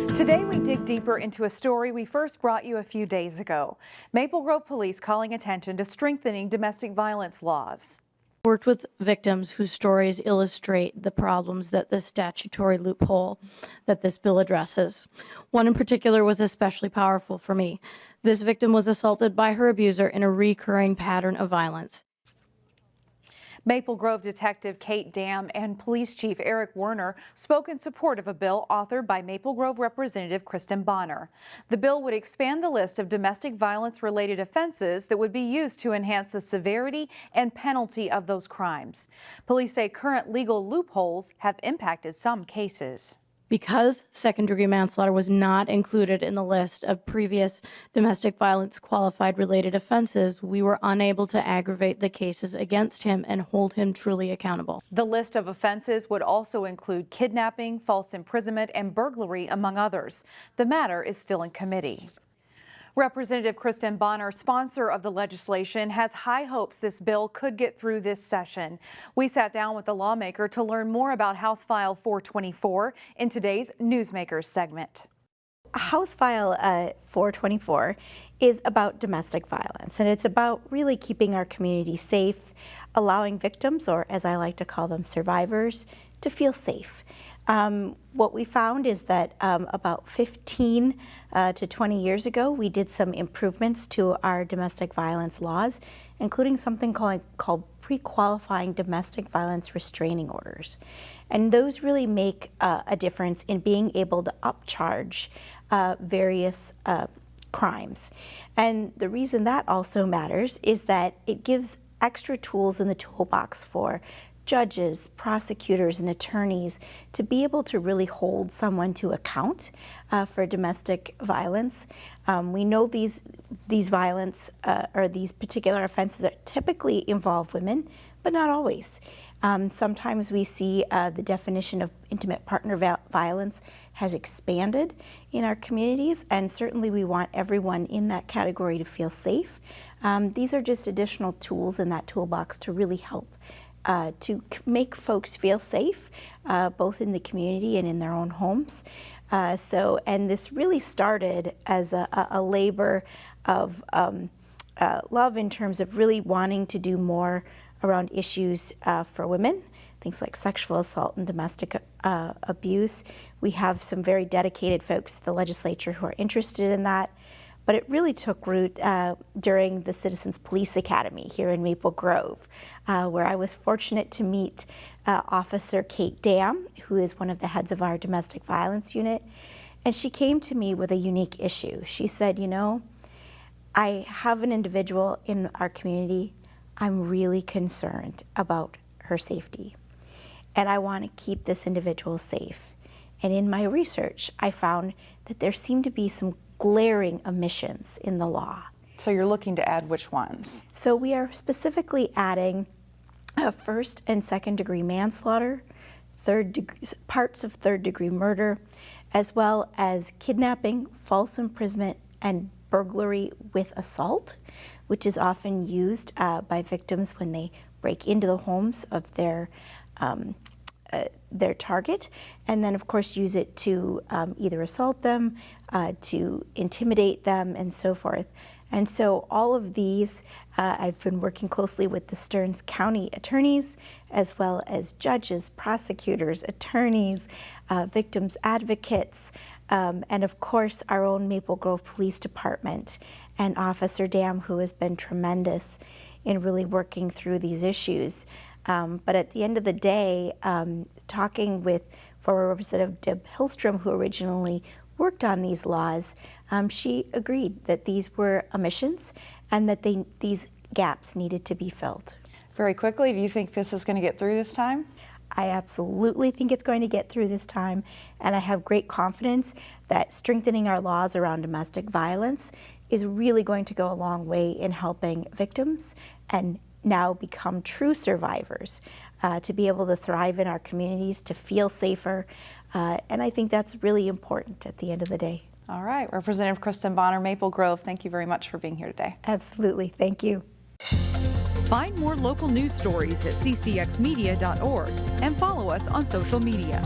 Today we dig deeper into a story we first brought you a few days ago. Maple Grove police calling attention to strengthening domestic violence laws. Worked with victims whose stories illustrate the problems that the statutory loophole that this bill addresses. One in particular was especially powerful for me. This victim was assaulted by her abuser in a recurring pattern of violence. Maple Grove Detective Kate Dam and Police Chief Eric Werner spoke in support of a bill authored by Maple Grove Representative Kristin Bahner. The bill would expand the list of domestic violence-related offenses that would be used to enhance the severity and penalty of those crimes. Police say current legal loopholes have impacted some cases. Because second-degree manslaughter was not included in the list of previous domestic violence qualified related offenses, we were unable to aggravate the cases against him and hold him truly accountable. The list of offenses would also include kidnapping, false imprisonment, and burglary, among others. The matter is still in committee. Representative Kristin Bahner, sponsor of the legislation, has high hopes this bill could get through this session. We sat down with the lawmaker to learn more about House File 424 in today's Newsmakers segment. House File 424 is about domestic violence, and it's about really keeping our community safe, allowing victims, or as I like to call them, survivors, to feel safe. What we found is that about 15 to 20 years ago, we did some improvements to our domestic violence laws, including something called pre-qualifying domestic violence restraining orders. And those really make a difference in being able to upcharge various crimes. And the reason that also matters is that it gives extra tools in the toolbox for judges, prosecutors, and attorneys to be able to really hold someone to account for domestic violence. We know these violence or these particular offenses that typically involve women, but not always. Sometimes we see the definition of intimate partner violence has expanded in our communities, and certainly we want everyone in that category to feel safe. These are just additional tools in that toolbox to really help to make folks feel safe, both in the community and in their own homes. And this really started as a labor of love in terms of really wanting to do more around issues for women, things like sexual assault and domestic abuse. We have some very dedicated folks at the legislature who are interested in that. But it really took root during the Citizens Police Academy here in Maple Grove, where I was fortunate to meet Officer Kate Dam, who is one of the heads of our domestic violence unit. And she came to me with a unique issue. She said, you know, I have an individual in our community. I'm really concerned about her safety. And I want to keep this individual safe. And in my research, I found that there seemed to be some glaring omissions in the law. So you're looking to add which ones? So we are specifically adding first and second degree manslaughter, parts of third degree murder, as well as kidnapping, false imprisonment, and burglary with assault, which is often used by victims when they break into the homes of their target, and then of course use it to either assault them, to intimidate them, and so forth. And so all of these, I've been working closely with the Stearns County attorneys, as well as judges, prosecutors, attorneys, victims advocates, and of course our own Maple Grove Police Department, and Officer Dam, who has been tremendous in really working through these issues. But at the end of the day, talking with former Representative Deb Hillstrom, who originally worked on these laws, she agreed that these were omissions and that these gaps needed to be filled. Very quickly, do you think this is going to get through this time? I absolutely think it's going to get through this time, and I have great confidence that strengthening our laws around domestic violence is really going to go a long way in helping victims and now become true survivors, to be able to thrive in our communities, to feel safer, and I think that's really important at the end of the day. All right, Representative Kristin Bahner, Maple Grove, thank you very much for being here today. Absolutely, thank you. Find more local news stories at ccxmedia.org and follow us on social media.